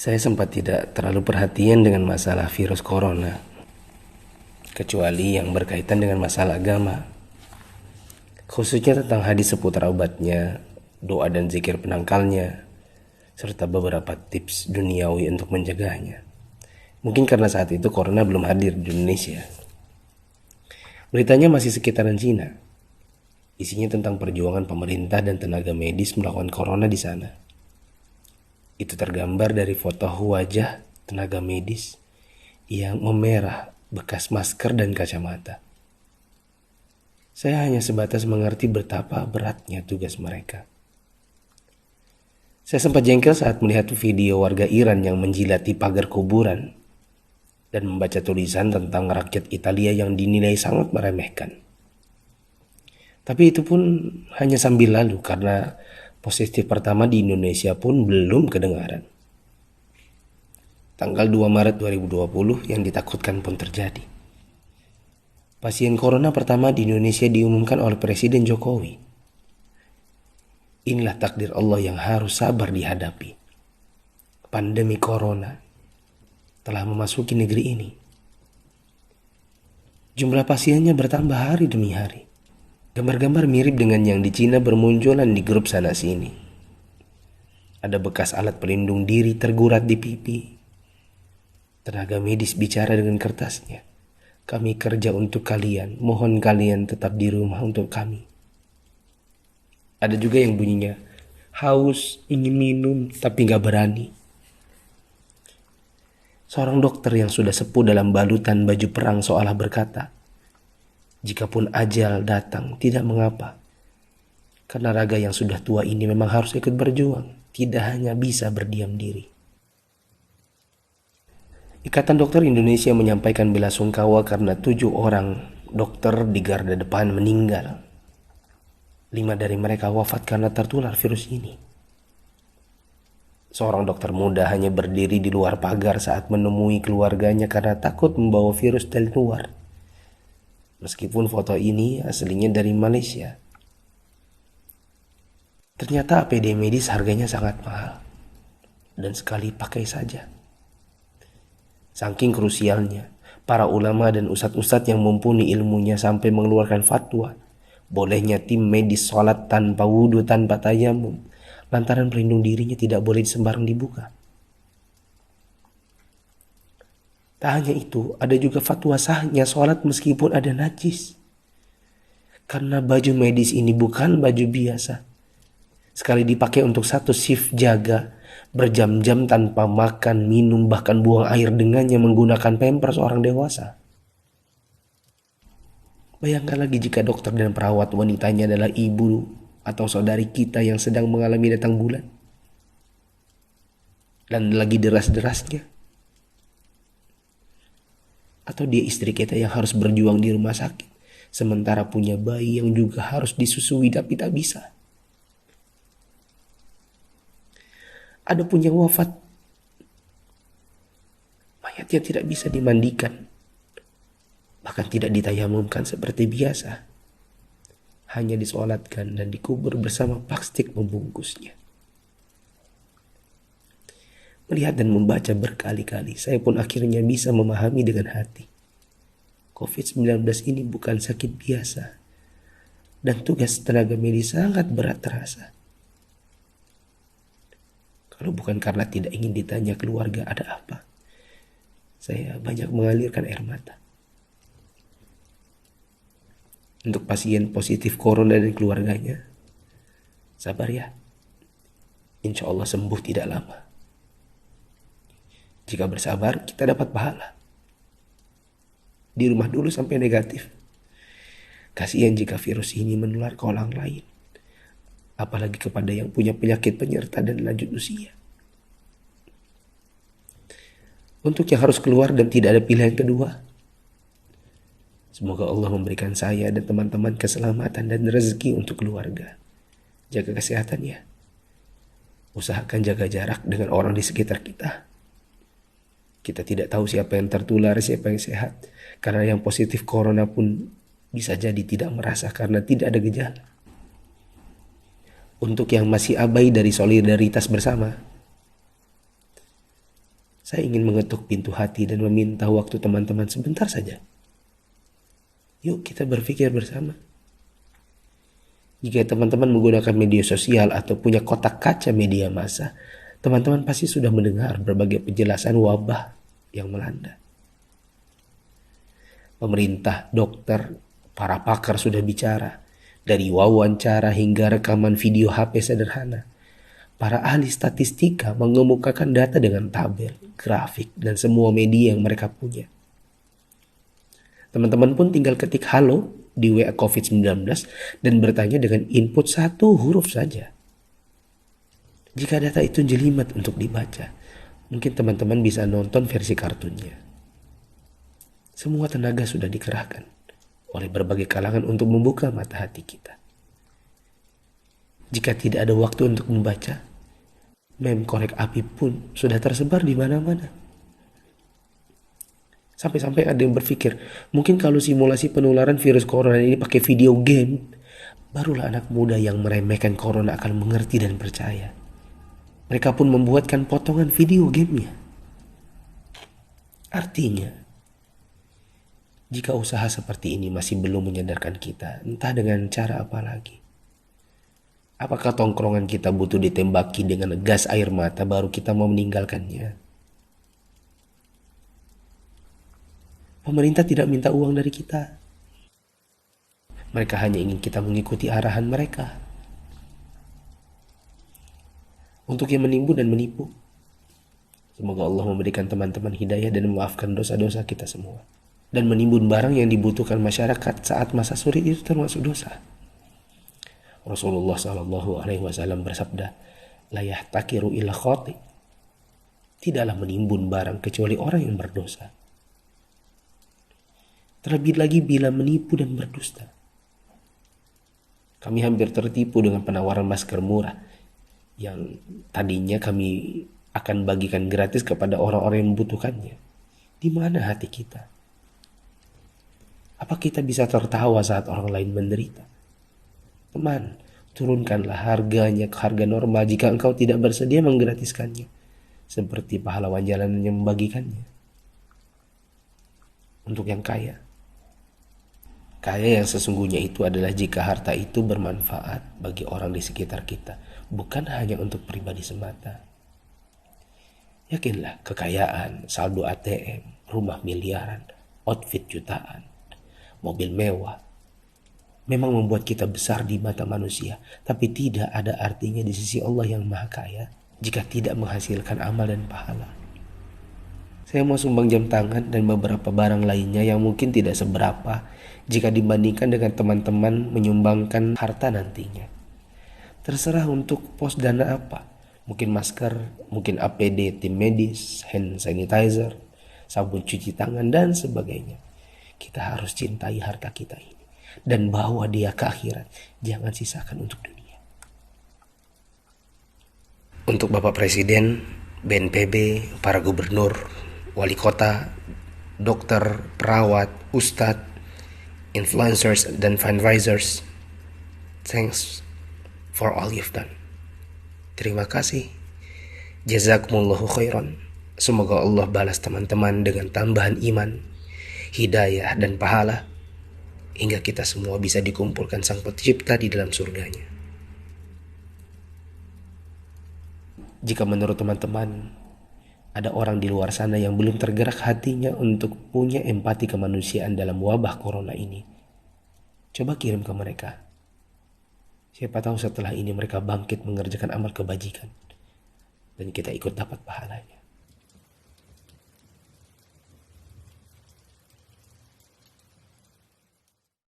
Saya sempat tidak terlalu perhatian dengan masalah virus corona, kecuali yang berkaitan dengan masalah agama, khususnya tentang hadis seputar obatnya, doa dan zikir penangkalnya, serta beberapa tips duniawi untuk menjaganya. Mungkin karena saat itu corona belum hadir di Indonesia. Beritanya masih sekitaran Cina. Isinya tentang perjuangan pemerintah dan tenaga medis melawan corona di sana. Itu tergambar dari foto wajah tenaga medis yang memerah bekas masker dan kacamata. Saya hanya sebatas mengerti betapa beratnya tugas mereka. Saya sempat jengkel saat melihat video warga Iran yang menjilati pagar kuburan dan membaca tulisan tentang rakyat Italia yang dinilai sangat meremehkan. Tapi itu pun hanya sambil lalu karena positif pertama di Indonesia pun belum kedengaran. Tanggal 2 Maret 2020 yang ditakutkan pun terjadi. Pasien corona pertama di Indonesia diumumkan oleh Presiden Jokowi. Inilah takdir Allah yang harus sabar dihadapi. Pandemi corona telah memasuki negeri ini. Jumlah pasiennya bertambah hari demi hari. Gambar-gambar mirip dengan yang di Cina bermunculan di grup sana sini. Ada bekas alat pelindung diri tergurat di pipi. Tenaga medis bicara dengan kertasnya. Kami kerja untuk kalian, mohon kalian tetap di rumah untuk kami. Ada juga yang bunyinya, haus, ingin minum, tapi gak berani. Seorang dokter yang sudah sepuh dalam balutan baju perang seolah berkata, jikapun ajal datang, tidak mengapa. Karena raga yang sudah tua ini memang harus ikut berjuang, tidak hanya bisa berdiam diri. Ikatan Dokter Indonesia menyampaikan bela sungkawa karena 7 orang dokter di garda depan meninggal. 5 dari mereka wafat karena tertular virus ini. Seorang dokter muda hanya berdiri di luar pagar saat menemui keluarganya karena takut membawa virus dari luar. Meskipun foto ini aslinya dari Malaysia. Ternyata APD medis harganya sangat mahal. Dan sekali pakai saja. Saking krusialnya, para ulama dan ustadz-ustadz yang mumpuni ilmunya sampai mengeluarkan fatwa. Bolehnya tim medis sholat tanpa wudhu, tanpa tayamum. Lantaran pelindung dirinya tidak boleh sembarang dibuka. Tak hanya itu, ada juga fatwa sahnya sholat meskipun ada najis. Karena baju medis ini bukan baju biasa. Sekali dipakai untuk satu shift jaga, berjam-jam tanpa makan, minum, bahkan buang air dengannya menggunakan pampers orang dewasa. Bayangkan lagi jika dokter dan perawat wanitanya adalah ibu atau saudari kita yang sedang mengalami datang bulan. Dan lagi deras-derasnya. Atau dia istri kita yang harus berjuang di rumah sakit, sementara punya bayi yang juga harus disusui tapi tak bisa. Ada pun yang wafat, mayatnya tidak bisa dimandikan, bahkan tidak ditayamumkan seperti biasa, hanya disolatkan dan dikubur bersama plastik membungkusnya. Melihat dan membaca berkali-kali, saya pun akhirnya bisa memahami dengan hati. COVID-19 ini bukan sakit biasa. Dan tugas tenaga medis sangat berat terasa. Kalau bukan karena tidak ingin ditanya keluarga ada apa, saya banyak mengalirkan air mata. Untuk pasien positif corona dan keluarganya, sabar ya. Insya Allah sembuh tidak lama. Jika bersabar, kita dapat pahala. Di rumah dulu sampai negatif. Kasihan jika virus ini menular ke orang lain. Apalagi kepada yang punya penyakit penyerta dan lanjut usia. Untuk yang harus keluar dan tidak ada pilihan kedua, semoga Allah memberikan saya dan teman-teman keselamatan dan rezeki untuk keluarga. Jaga kesehatan ya. Usahakan jaga jarak dengan orang di sekitar kita. Kita tidak tahu siapa yang tertular, siapa yang sehat. Karena yang positif corona pun bisa jadi tidak merasa karena tidak ada gejala. Untuk yang masih abai dari solidaritas bersama, Saya ingin mengetuk pintu hati dan meminta waktu teman-teman sebentar saja. Yuk kita berpikir bersama. Jika teman-teman menggunakan media sosial atau punya kotak kaca media massa, teman-teman pasti sudah mendengar berbagai penjelasan wabah yang melanda. Pemerintah, dokter, para pakar sudah bicara, dari wawancara hingga rekaman video HP sederhana. Para ahli statistika mengemukakan data dengan tabel, grafik, dan semua media yang mereka punya. Teman-teman pun tinggal ketik halo di WA COVID-19 dan bertanya dengan input 1 huruf saja. Jika data itu jelimet untuk dibaca, mungkin teman-teman bisa nonton versi kartunnya. Semua tenaga sudah dikerahkan oleh berbagai kalangan untuk membuka mata hati kita. Jika tidak ada waktu untuk membaca, meme korek api pun sudah tersebar di mana-mana. Sampai-sampai ada yang berpikir, mungkin kalau simulasi penularan virus corona ini pakai video game, barulah anak muda yang meremehkan corona akan mengerti dan percaya. Mereka pun membuatkan potongan video gamenya. Artinya, jika usaha seperti ini masih belum menyadarkan kita, entah dengan cara apa lagi. Apakah tongkrongan kita butuh ditembaki dengan gas air mata baru kita mau meninggalkannya? Pemerintah tidak minta uang dari kita. Mereka hanya ingin kita mengikuti arahan mereka. Untuk yang menimbun dan menipu. Semoga Allah memberikan teman-teman hidayah dan memaafkan dosa-dosa kita semua. Dan menimbun barang yang dibutuhkan masyarakat saat masa sulit itu termasuk dosa. Rasulullah SAW bersabda, "La yahtakiru illa khati." Tidaklah menimbun barang kecuali orang yang berdosa. Terlebih lagi bila menipu dan berdusta. Kami hampir tertipu dengan penawaran masker murah yang tadinya kami akan bagikan gratis kepada orang-orang yang membutuhkannya. Di mana hati kita? Apa kita bisa tertawa saat orang lain menderita? Teman, turunkanlah harganya ke harga normal jika engkau tidak bersedia menggratiskannya, seperti pahlawan jalanan yang membagikannya. Untuk yang kaya yang sesungguhnya itu adalah jika harta itu bermanfaat bagi orang di sekitar kita, bukan hanya untuk pribadi semata. Yakinlah, kekayaan, saldo ATM, rumah miliaran, outfit jutaan, mobil mewah, memang membuat kita besar di mata manusia, tapi tidak ada artinya di sisi Allah yang Maha Kaya jika tidak menghasilkan amal dan pahala. Saya mau sumbang jam tangan dan beberapa barang lainnya yang mungkin tidak seberapa jika dibandingkan dengan teman-teman menyumbangkan harta nantinya. Terserah untuk pos dana apa. Mungkin masker, mungkin APD tim medis, hand sanitizer, sabun cuci tangan, dan sebagainya. Kita harus cintai harta kita ini dan bawa dia ke akhirat. Jangan sisakan untuk dunia. Untuk Bapak Presiden, BNPB, para gubernur, wali kota, dokter, perawat, ustadz, influencers, dan fundraisers, thanks for all you've done. Terima kasih. Jazakumullahu khairan. Semoga Allah balas teman-teman dengan tambahan iman, hidayah, dan pahala, hingga kita semua bisa dikumpulkan Sang Pencipta di dalam surganya. Jika menurut teman-teman ada orang di luar sana yang belum tergerak hatinya untuk punya empati kemanusiaan dalam wabah corona ini, coba kirim ke mereka. Siapa tahu setelah ini mereka bangkit mengerjakan amal kebajikan dan kita ikut dapat pahalanya.